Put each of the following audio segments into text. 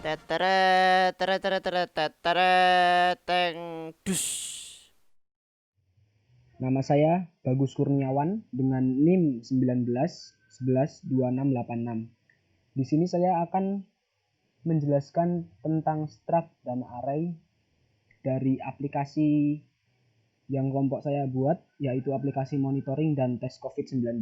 Teteret, teret, teret, teret, teteret, teng, dus. Nama saya Bagus Kurniawan dengan NIM 19 11 2686. Di sini saya akan menjelaskan tentang struct dan array dari aplikasi yang kelompok saya buat, yaitu aplikasi monitoring dan tes COVID-19.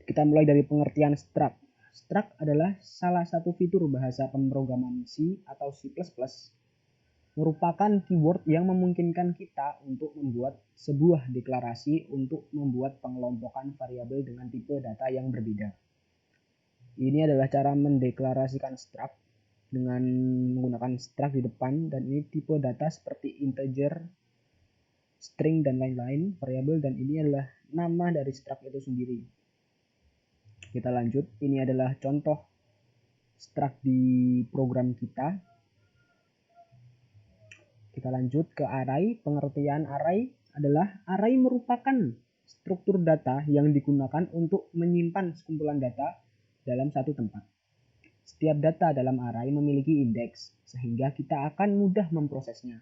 Kita mulai dari pengertian struct. Struct adalah salah satu fitur bahasa pemrograman C atau C++, merupakan keyword yang memungkinkan kita untuk membuat sebuah deklarasi untuk membuat pengelompokan variabel dengan tipe data yang berbeda. Ini adalah cara mendeklarasikan struct dengan menggunakan struct di depan, dan ini tipe data seperti integer, string, dan lain-lain variabel, dan ini adalah nama dari struct itu sendiri. Kita lanjut, ini adalah contoh struct di program kita. Kita lanjut ke array. Pengertian array adalah array merupakan struktur data yang digunakan untuk menyimpan sekumpulan data dalam satu tempat. Setiap data dalam array memiliki indeks, sehingga kita akan mudah memprosesnya.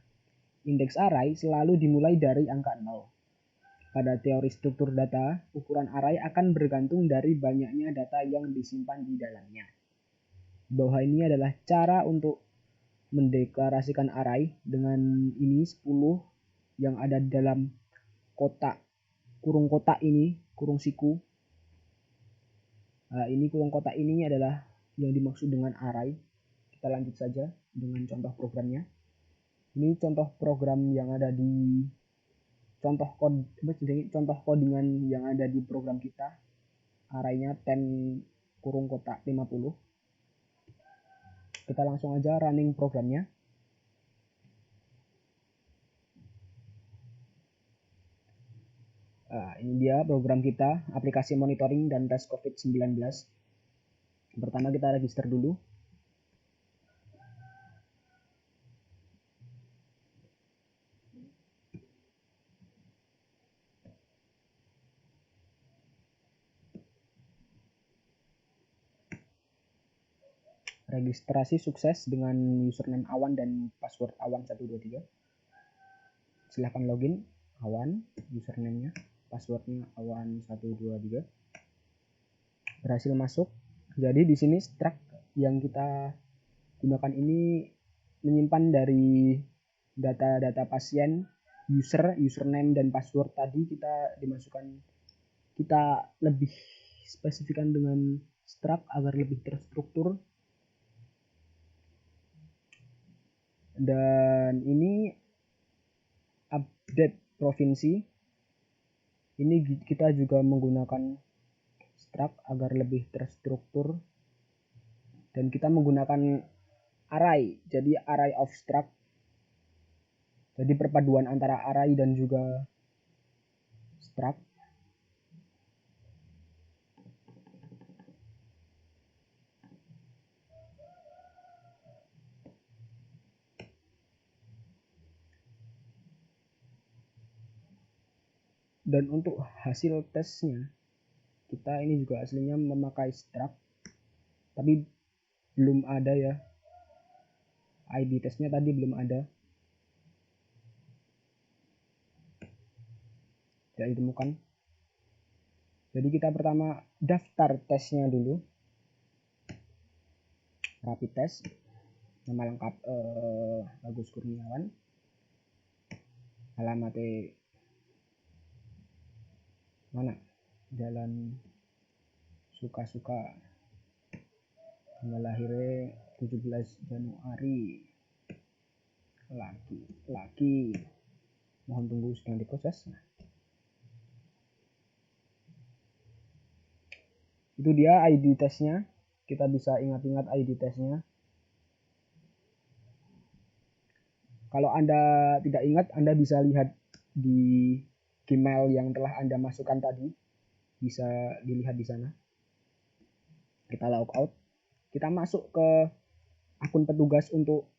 Indeks array selalu dimulai dari angka 0. Pada teori struktur data, ukuran array akan bergantung dari banyaknya data yang disimpan di dalamnya. Di bawah ini adalah cara untuk mendeklarasikan array. Dengan ini 10 yang ada di dalam kotak, kurung kotak ini, kurung siku. Ini kurung kotak ini adalah yang dimaksud dengan array. Kita lanjut saja dengan contoh programnya. Ini contoh program yang ada di contoh codingan yang ada di program kita. Arraynya 10 kurung kotak 50. Kita langsung aja running programnya. Ini dia program kita, aplikasi monitoring dan tes COVID-19. Pertama kita register dulu. Registrasi sukses dengan username Awan dan password Awan123. Silahkan login. Awan, username-nya, passwordnya Awan123. Berhasil masuk. Jadi di sini struct yang kita gunakan ini menyimpan dari data-data pasien, username dan password tadi kita lebih spesifikkan dengan struct agar lebih terstruktur. Dan ini update provinsi. Ini kita juga menggunakan struct agar lebih terstruktur, dan kita menggunakan array, jadi array of struct, jadi perpaduan antara array dan juga struct. Dan untuk hasil tesnya, kita ini juga aslinya memakai struct, tapi belum ada ya, ID tesnya tadi belum ada, tidak ditemukan. Jadi kita pertama daftar tesnya dulu, rapid test, nama lengkap Bagus Kurniawan, alamatnya mana, Jalan Suka-Suka, tanggal lahirnya 17 Januari, laki, mohon tunggu sedang diproses. Itu dia ID tesnya, kita bisa ingat-ingat ID tesnya. Kalau Anda tidak ingat, Anda bisa lihat di Gmail yang telah Anda masukkan tadi, bisa dilihat di sana. Kita logout, kita masuk ke akun petugas untuk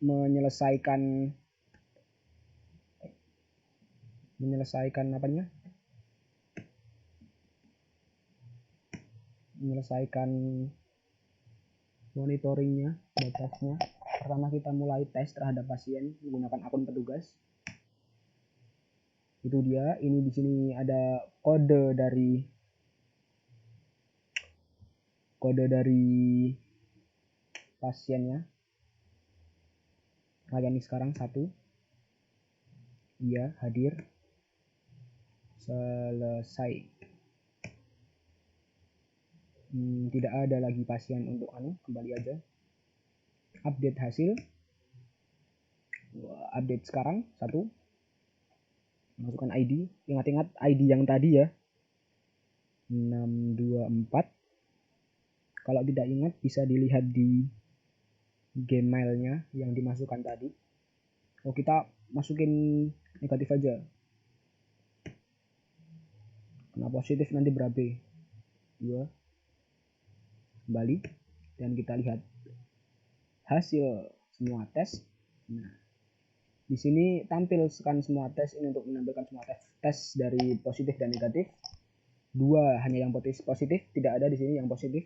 menyelesaikan apanya? Menyelesaikan monitoringnya, batasnya. Pertama kita mulai tes terhadap pasien menggunakan akun petugas. Itu dia. Ini di sini ada kode dari pasiennya. Layani sekarang 1. Iya, hadir. Selesai. Tidak ada lagi pasien untuk kembali aja. Update hasil. Update sekarang 1. Masukkan ID. Ingat-ingat ID yang tadi ya. 624. Kalau tidak ingat bisa dilihat di Gmail-nya yang dimasukkan tadi. Oh, kita masukin negatif aja. Karena positif nanti berabe. 2. Kembali dan kita lihat hasil semua tes. Nah, di sini tampilkan semua tes ini untuk menampilkan semua tes dari positif dan negatif. 2 hanya yang positif, tidak ada di sini yang positif.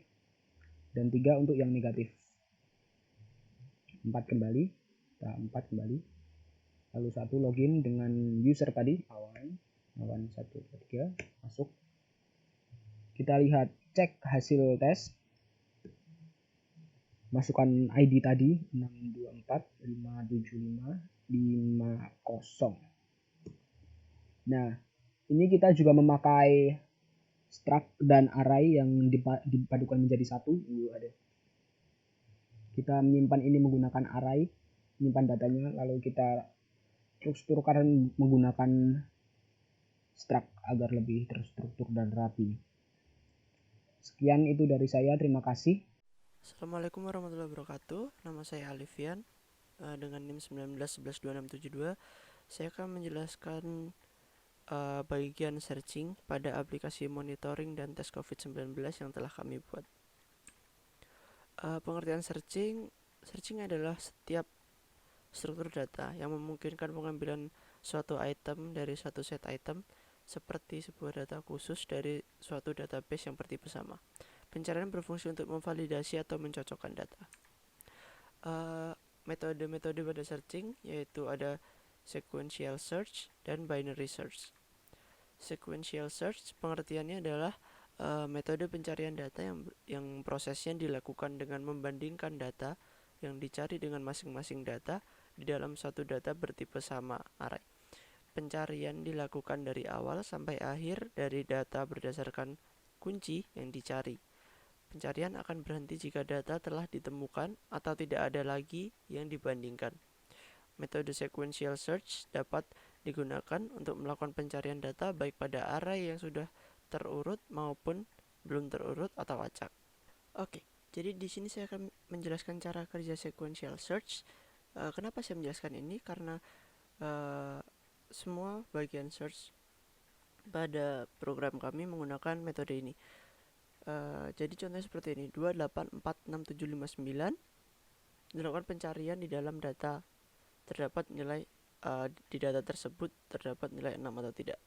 Dan 3 untuk yang negatif. 4 kembali. Nah, 4 kembali. Lalu 1 login dengan user tadi, Awan 123, masuk. Kita lihat cek hasil tes. Masukkan ID tadi 624575550. Nah, ini kita juga memakai struct dan array yang dipadukan menjadi satu. Kita menyimpan ini menggunakan array, menyimpan datanya, lalu kita strukturkan menggunakan struct agar lebih terstruktur dan rapi. Sekian itu dari saya, terima kasih. Assalamualaikum warahmatullahi wabarakatuh. Nama saya Alifian dengan NIM 19112672. Saya akan menjelaskan bagian searching pada aplikasi monitoring dan tes COVID-19 yang telah kami buat. Pengertian searching adalah setiap struktur data yang memungkinkan pengambilan suatu item dari suatu set item seperti sebuah data khusus dari suatu database yang bertipe sama. Pencarian berfungsi untuk memvalidasi atau mencocokkan data. Metode-metode pada searching yaitu ada sequential search dan binary search. Sequential search pengertiannya adalah metode pencarian data yang prosesnya dilakukan dengan membandingkan data yang dicari dengan masing-masing data di dalam satu data bertipe sama array. Pencarian dilakukan dari awal sampai akhir dari data berdasarkan kunci yang dicari. Pencarian akan berhenti jika data telah ditemukan atau tidak ada lagi yang dibandingkan. Metode sequential search dapat digunakan untuk melakukan pencarian data baik pada array yang sudah terurut maupun belum terurut atau acak. Oke, jadi di sini saya akan menjelaskan cara kerja sequential search. Kenapa saya menjelaskan ini? Karena semua bagian search pada program kami menggunakan metode ini. Jadi contohnya seperti ini, 2846759 dilakukan pencarian di dalam data. Terdapat nilai di data tersebut terdapat nilai 6 atau tidak.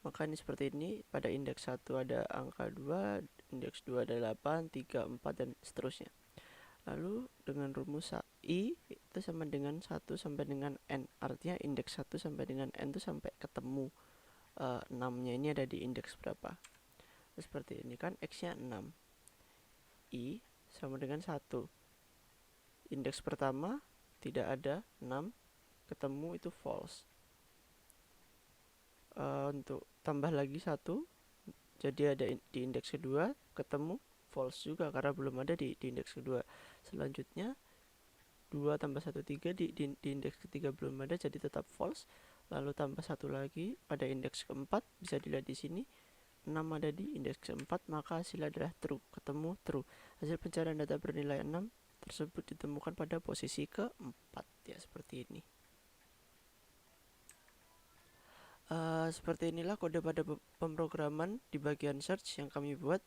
Maka ini seperti ini, pada indeks 1 ada angka 2, indeks 2 ada 8, 3, 4 dan seterusnya. Lalu dengan rumus I itu sama dengan 1 sampai dengan N. Artinya indeks 1 sampai dengan N itu sampai ketemu 6-nya ini ada di indeks berapa. Seperti ini kan, X-nya 6. I sama dengan 1. Indeks pertama tidak ada 6, ketemu itu false. Untuk tambah lagi 1, jadi ada di indeks kedua, ketemu false juga karena belum ada di indeks kedua. Selanjutnya 2 tambah 1 3 di indeks ketiga belum ada, jadi tetap false. Lalu tambah 1 lagi pada indeks keempat, bisa dilihat di sini 6 ada di indeks keempat, maka hasil adalah true, ketemu true. Hasil pencarian data bernilai 6 tersebut ditemukan pada posisi keempat, ya seperti ini. Seperti inilah kode pada pemrograman di bagian search yang kami buat,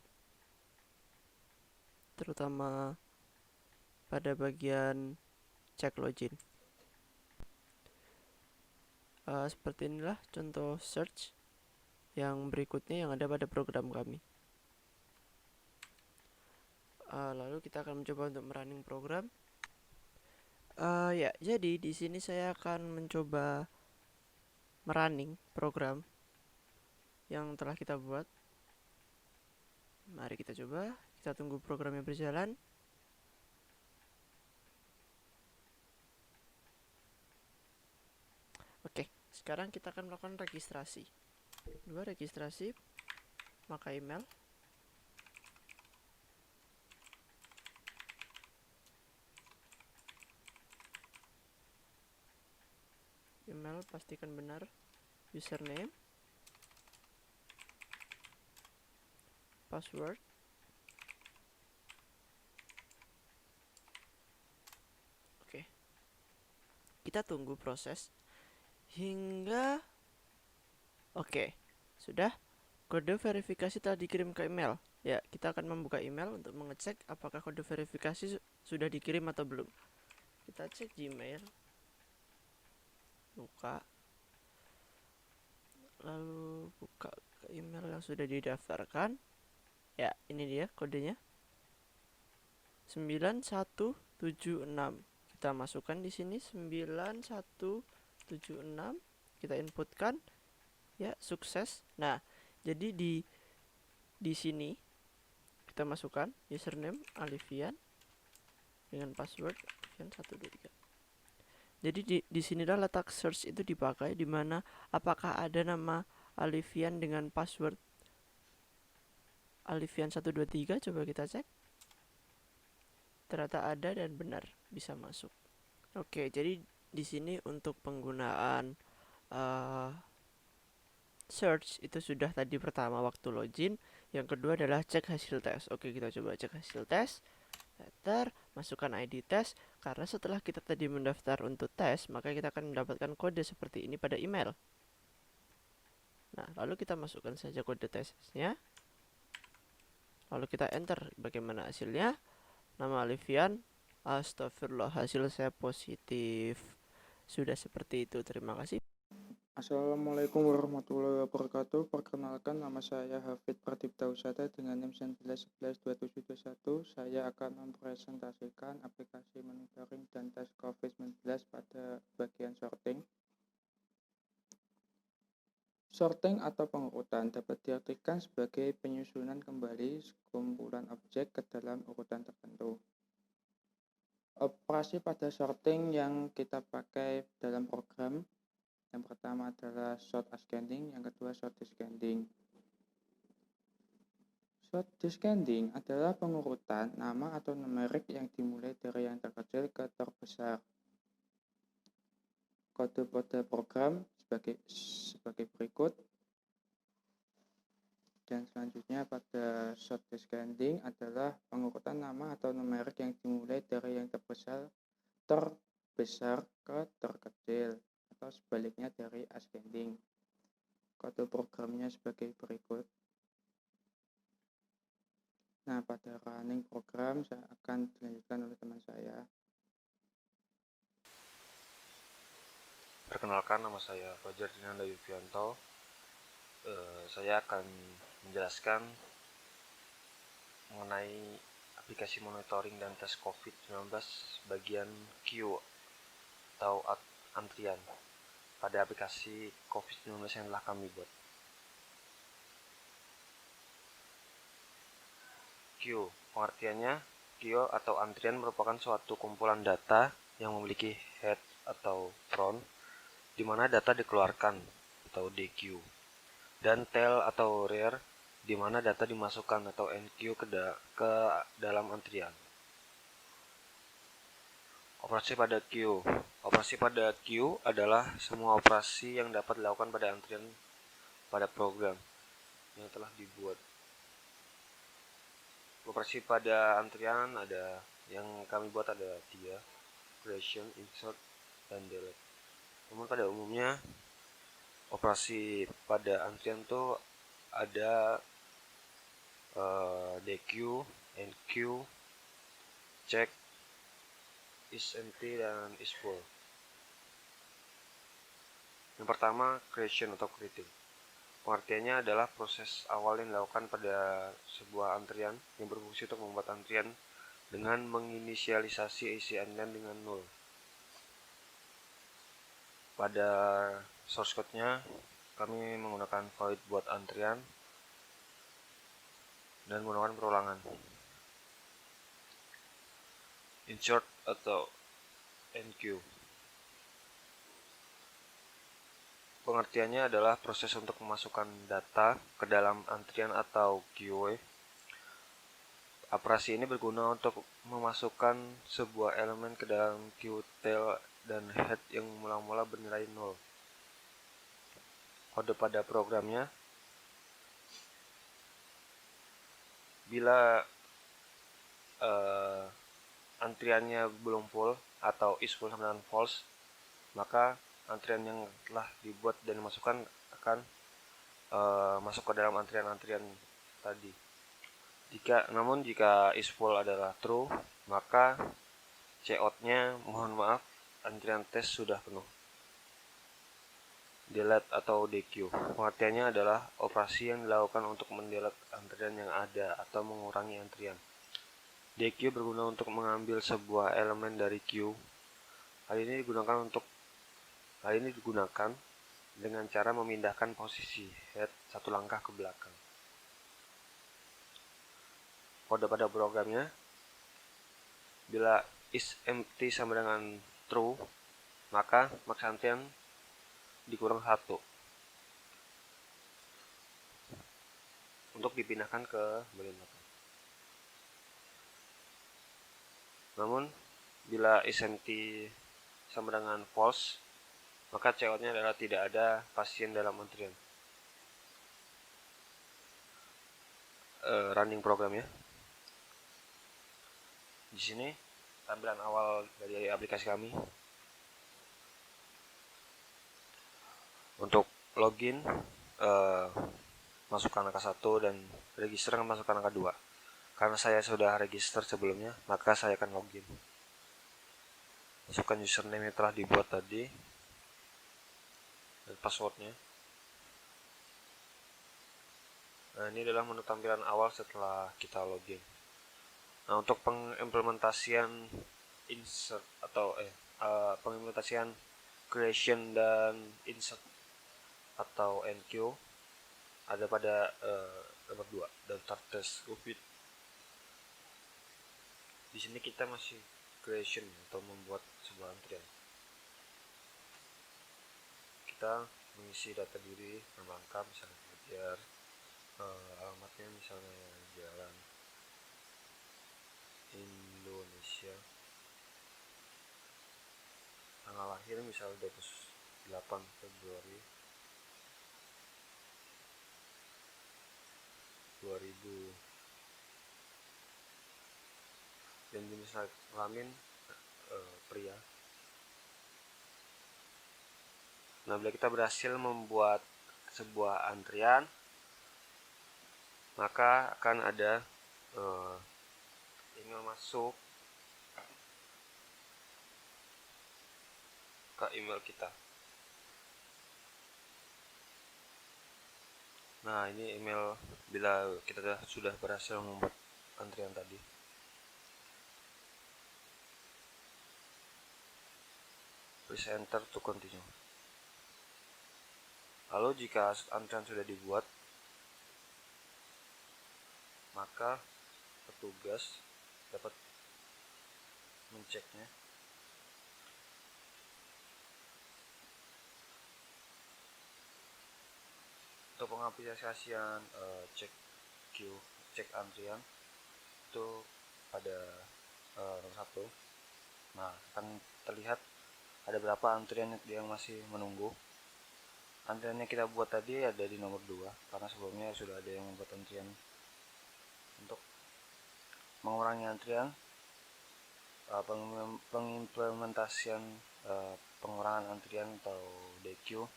terutama pada bagian cek login. Seperti inilah contoh search yang berikutnya yang ada pada program kami. Lalu kita akan mencoba untuk merunning program. Ya, jadi di sini saya akan mencoba merunning program yang telah kita buat. Mari kita coba. Kita tunggu programnya berjalan. Oke, sekarang kita akan melakukan registrasi. Registrasi, maka email. Email pastikan benar. Username, password. Oke, kita tunggu proses hingga sudah. Kode verifikasi telah dikirim ke email. Ya, kita akan membuka email untuk mengecek apakah kode verifikasi sudah dikirim atau belum. Kita cek Gmail, buka, lalu buka ke email yang sudah didaftarkan. Ya, ini dia kodenya 9176. Kita masukkan di sini 9176. Kita inputkan. Ya, sukses. Nah, jadi di sini kita masukkan username Alifian dengan password Alifian 123. Jadi di sinilah letak search itu dipakai, dimana apakah ada nama Alifian dengan password Alifian 123. Coba kita cek. Ternyata ada dan benar, bisa masuk. Oke, jadi di sini untuk penggunaan search itu sudah tadi pertama waktu login. Yang kedua adalah cek hasil tes. Oke, kita coba cek hasil tes. Letter, masukkan ID tes. Karena setelah kita tadi mendaftar untuk tes, maka kita akan mendapatkan kode seperti ini pada email. Nah, lalu kita masukkan saja kode tesnya. Lalu kita enter bagaimana hasilnya. Nama Alifian. Astagfirullah, hasil saya positif. Sudah seperti itu, terima kasih. Assalamualaikum warahmatullahi wabarakatuh. Perkenalkan, nama saya Hafid Pradipta Usada dengan NIM 19112721. Saya akan mempresentasikan aplikasi monitoring dan tes COVID-19 pada bagian sorting. Sorting atau pengurutan dapat diartikan sebagai penyusunan kembali sekumpulan objek ke dalam urutan tertentu. Operasi pada sorting yang kita pakai dalam program yang pertama adalah sort ascending, yang kedua sort descending. Sort descending adalah pengurutan nama atau numerik yang dimulai dari yang terkecil ke terbesar. Kode program sebagai berikut. Dan selanjutnya pada sort descending adalah pengurutan nama atau numerik yang dimulai dari yang terbesar ke terkecil, atau sebaliknya dari ascending. Kode programnya sebagai berikut. Nah, pada running program saya akan dilanjutkan oleh teman saya. Perkenalkan, nama saya Fajar Dinanda Yufianto. Saya akan menjelaskan mengenai aplikasi monitoring dan tes COVID-19 bagian Q atau antrian pada aplikasi COVID-19 yang telah kami buat. Q, pengertiannya, Q atau antrian merupakan suatu kumpulan data yang memiliki head atau front, di mana data dikeluarkan atau DQ, dan tail atau rear, di mana data dimasukkan atau NQ ke dalam antrian. Operasi pada Q. Operasi pada Q adalah semua operasi yang dapat dilakukan pada antrian pada program yang telah dibuat. Operasi pada antrian ada yang kami buat ada 3, creation, insert, dan delete. Namun pada umumnya operasi pada antrian itu ada DQ, NQ, check, is empty, dan is full. Yang pertama, creation atau creating. Pengertiannya adalah proses awal yang dilakukan pada sebuah antrian yang berfungsi untuk membuat antrian dengan menginisialisasi isi antrian dengan 0. Pada source code-nya kami menggunakan void buat antrian dan menggunakan perulangan. Insert atau enqueue. Pengertiannya adalah proses untuk memasukkan data ke dalam antrian atau queue. Operasi ini berguna untuk memasukkan sebuah elemen ke dalam queue tail dan head yang mula-mula bernilai 0. Kode pada programnya: bila antriannya belum full atau is full sama dengan false, maka antrian yang telah dibuat dan dimasukkan akan masuk ke dalam antrian-antrian tadi. Namun jika is full adalah true, maka cout-nya mohon maaf, antrian tes sudah penuh. Delete atau dequeue. Pengertiannya adalah operasi yang dilakukan untuk mendelete antrian yang ada atau mengurangi antrian. Dequeue berguna untuk mengambil sebuah elemen dari queue. Hal ini digunakan dengan cara memindahkan posisi head satu langkah ke belakang. Kode pada programnya: bila is empty sama dengan true, maka max antrian dikurang 1 untuk dipindahkan ke bagian belakang. Namun bila is empty sama dengan false, maka cout-nya adalah tidak ada pasien dalam antrian. Running programnya. Di sini tampilan awal dari aplikasi kami. Untuk login, masukkan angka 1 dan register masukkan angka 2. Karena saya sudah register sebelumnya, maka saya akan login. Masukkan username yang telah dibuat tadi dan passwordnya. Nah, ini adalah menu tampilan awal setelah kita login. Nah, untuk pengimplementasian insert atau pengimplementasian creation dan insert atau enqueue ada pada nomor 2, daftar tes COVID. Di sini kita masih creation atau membuat sebuah antrian. Kita mengisi data diri, nama lengkap misalnya Fajar, alamatnya misalnya Jalan Indonesia, tanggal lahir misalnya 28 Februari 2000, dan jenis kelamin pria. Nah, bila kita berhasil membuat sebuah antrian, maka akan ada email masuk ke email kita. Nah, ini email bila kita sudah berhasil membuat antrian tadi. Please enter to continue. Lalu jika antrian sudah dibuat, maka petugas dapat menceknya. Untuk pengaplikasian cek antrian itu pada nomor 1. Nah, akan terlihat ada berapa antrian yang masih menunggu. Antrian yang kita buat tadi ada di nomor 2 karena sebelumnya sudah ada yang membuat antrian. Untuk mengurangi antrian, pengimplementasian pengurangan antrian atau dequeue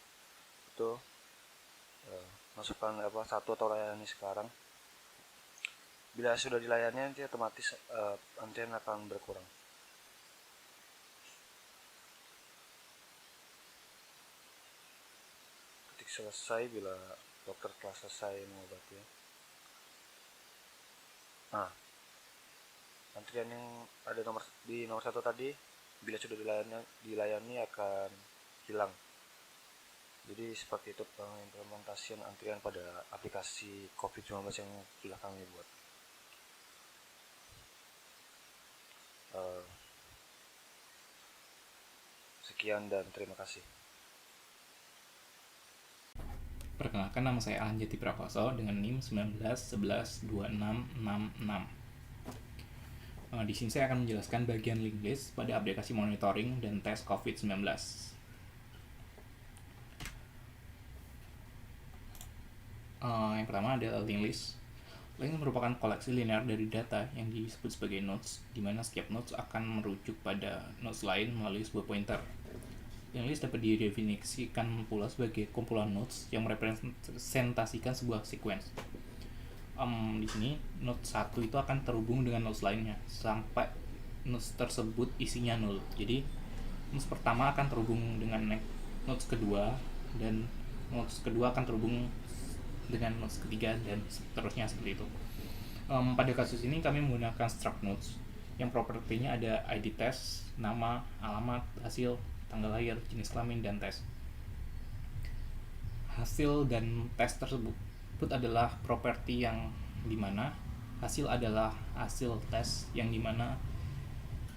itu masukkan satu atau layani sekarang. Bila sudah dilayani, nanti otomatis antrian akan berkurang. Ketik selesai bila dokter telah selesai mengobati. Nah, antrian yang ada di nomor 1 tadi bila sudah dilayani akan hilang. Jadi seperti itu pengimplementasian antrian pada aplikasi COVID-19 yang sudah kami buat. Sekian dan terima kasih. Perkenalkan, nama saya Alan Jati Prakoso dengan NIM 19112666. Di sini saya akan menjelaskan bagian link list pada aplikasi monitoring dan tes COVID-19. Yang pertama adalah link list. Link merupakan koleksi linear dari data yang disebut sebagai nodes, di mana setiap nodes akan merujuk pada nodes lain melalui sebuah pointer. Link list dapat didefinisikan pula sebagai kumpulan nodes yang merepresentasikan sebuah sequence. Di sini node 1 itu akan terhubung dengan nodes lainnya sampai nodes tersebut isinya 0. Jadi nodes pertama akan terhubung dengan nodes kedua, dan nodes kedua akan terhubung dengan nodes ketiga, dan seterusnya seperti itu. Pada kasus ini kami menggunakan struct nodes yang propertinya ada ID test, nama, alamat, hasil, tanggal lahir, jenis kelamin, dan tes. Hasil dan tes tersebut adalah properti yang dimana hasil adalah hasil tes yang dimana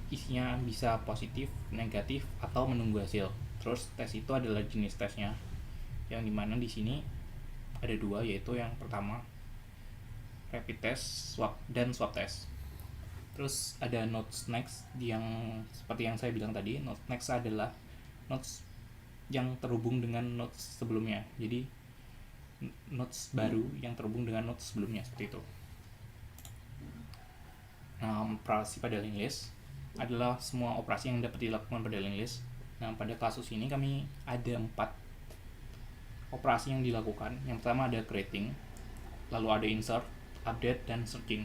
isinya bisa positif, negatif, atau menunggu hasil. Terus tes itu adalah jenis tesnya, yang dimana di sini ada dua, yaitu yang pertama rapid test, swab test. Terus ada nodes next yang seperti yang saya bilang tadi, nodes next adalah nodes yang terhubung dengan nodes sebelumnya. Jadi nodes baru yang terhubung dengan nodes sebelumnya, seperti itu. Nah, operasi pada link list adalah semua operasi yang dapat dilakukan pada link list. Nah, pada kasus ini kami ada 4 operasi yang dilakukan. Yang pertama ada creating, lalu ada insert, update, dan searching.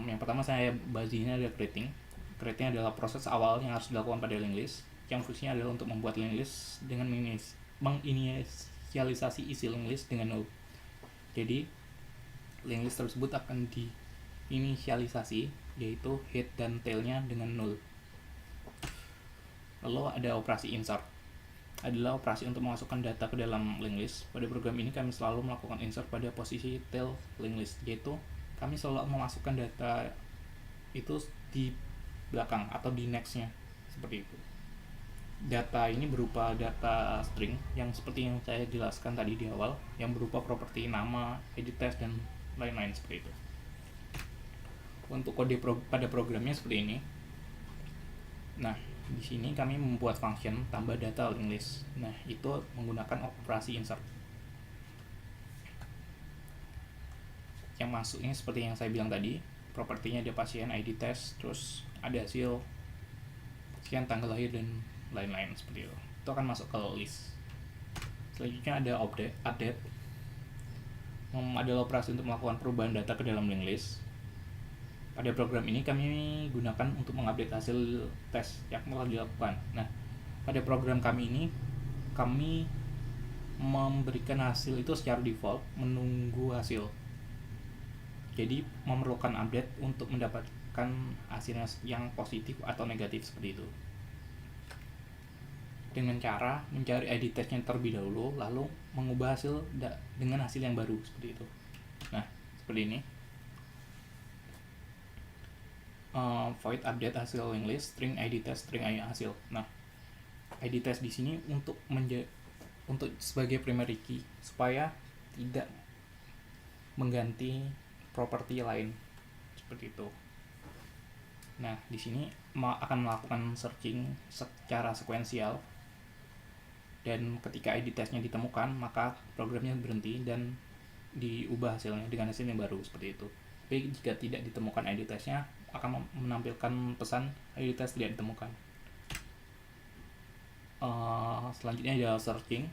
Yang pertama saya bahas di sini ada creating. Creating adalah proses awal yang harus dilakukan pada link list, yang fungsinya adalah untuk membuat link list dengan menginisialisasi isi link list dengan 0. Jadi link list tersebut akan diinisialisasi, yaitu head dan tailnya dengan 0. Lalu ada operasi insert, adalah operasi untuk memasukkan data ke dalam link list. Pada program ini kami selalu melakukan insert pada posisi tail link list, yaitu kami selalu memasukkan data itu di belakang atau di nextnya, seperti itu. Data ini berupa data string yang seperti yang saya jelaskan tadi di awal, yang berupa properti nama, ID test, dan lain-lain seperti itu. Untuk kode pada programnya seperti ini. Nah, di sini kami membuat function tambah data link list. Nah, itu menggunakan operasi insert. Yang masuknya seperti yang saya bilang tadi, propertinya ada pasien, ID test, terus ada hasil, sekian tanggal lahir, dan lain-lain seperti itu. Itu akan masuk ke list. Selanjutnya ada update. Adalah operasi untuk melakukan perubahan data ke dalam link list. Pada program ini kami gunakan untuk mengupdate hasil tes yang telah dilakukan. Nah, pada program kami ini kami memberikan hasil itu secara default menunggu hasil. Jadi memerlukan update untuk mendapatkan hasilnya yang positif atau negatif, seperti itu. Dengan cara mencari ID testnya terlebih dahulu, lalu mengubah hasil dengan hasil yang baru, seperti itu. Nah, seperti ini. Void update hasil link list, string ID test, string ID hasil. Nah, ID test di sini untuk sebagai primary key supaya tidak mengganti properti lain, seperti itu. Nah, di sini akan melakukan searching secara sekuensial, dan ketika ID testnya ditemukan, maka programnya berhenti dan diubah hasilnya dengan hasil yang baru, seperti itu. Tapi jika tidak ditemukan ID testnya, akan menampilkan pesan ID test tidak ditemukan. Selanjutnya adalah searching.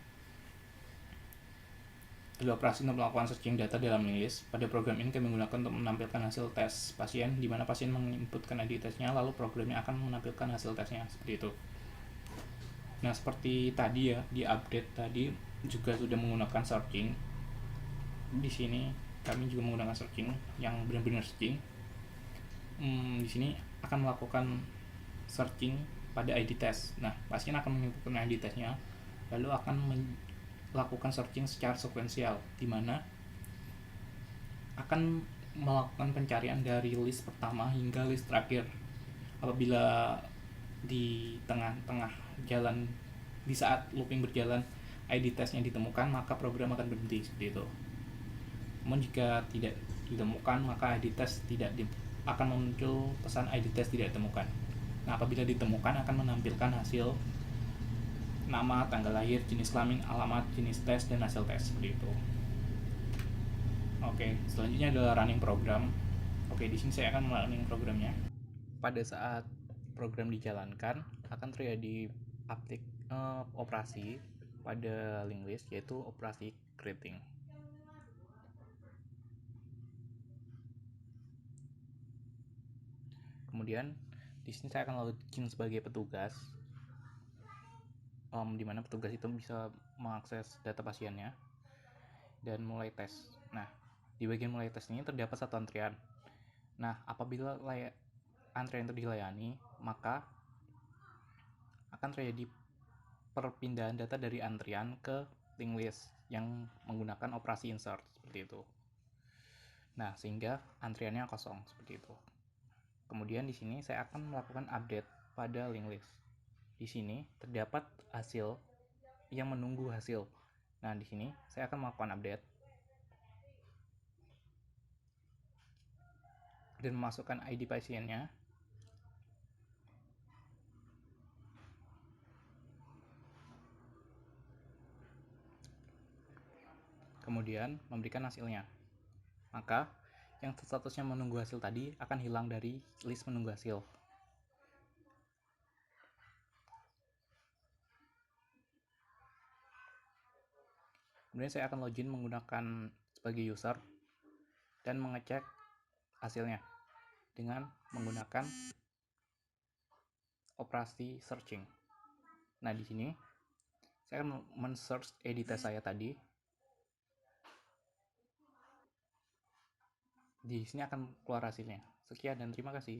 Adalah operasi untuk melakukan searching data dalam link list. Pada program ini kami menggunakan untuk menampilkan hasil tes pasien, di mana pasien menginputkan ID tesnya, lalu programnya akan menampilkan hasil tesnya, seperti itu. Nah, seperti tadi ya, di update tadi juga sudah menggunakan searching. Di sini kami juga menggunakan searching yang benar-benar searching. Di sini akan melakukan searching pada ID test. Nah, pasien akan menginputkan ID testnya, lalu akan melakukan searching secara sekuensial, di mana akan melakukan pencarian dari list pertama hingga list terakhir. Apabila di tengah-tengah jalan, di saat looping berjalan, ID testnya ditemukan, maka program akan berhenti seperti itu. Namun jika tidak ditemukan, maka ID test akan muncul pesan ID test tidak ditemukan. Nah, apabila ditemukan akan menampilkan hasil nama, tanggal lahir, jenis kelamin, alamat, jenis tes, dan hasil tes seperti itu. Oke, selanjutnya adalah running program. Oke, di sini saya akan running programnya. Pada saat program dijalankan akan terjadi operasi pada linked list, yaitu operasi creating. Kemudian di sini saya akan login sebagai petugas, di mana petugas itu bisa mengakses data pasiennya dan mulai tes. Nah, di bagian mulai tes ini terdapat satu antrian. Nah, apabila antrian itu dilayani, maka akan terjadi perpindahan data dari antrian ke linked list yang menggunakan operasi insert seperti itu. Nah, sehingga antriannya kosong seperti itu. Kemudian di sini saya akan melakukan update pada linked list. Di sini terdapat hasil yang menunggu hasil. Nah, di sini saya akan melakukan update dan memasukkan ID pasiennya. Kemudian memberikan hasilnya. Maka yang statusnya menunggu hasil tadi akan hilang dari list menunggu hasil. Kemudian saya akan login menggunakan sebagai user dan mengecek hasilnya dengan menggunakan operasi searching. Nah, di sini saya akan men-search ID test saya tadi. Di sini akan keluar hasilnya. Sekian dan terima kasih.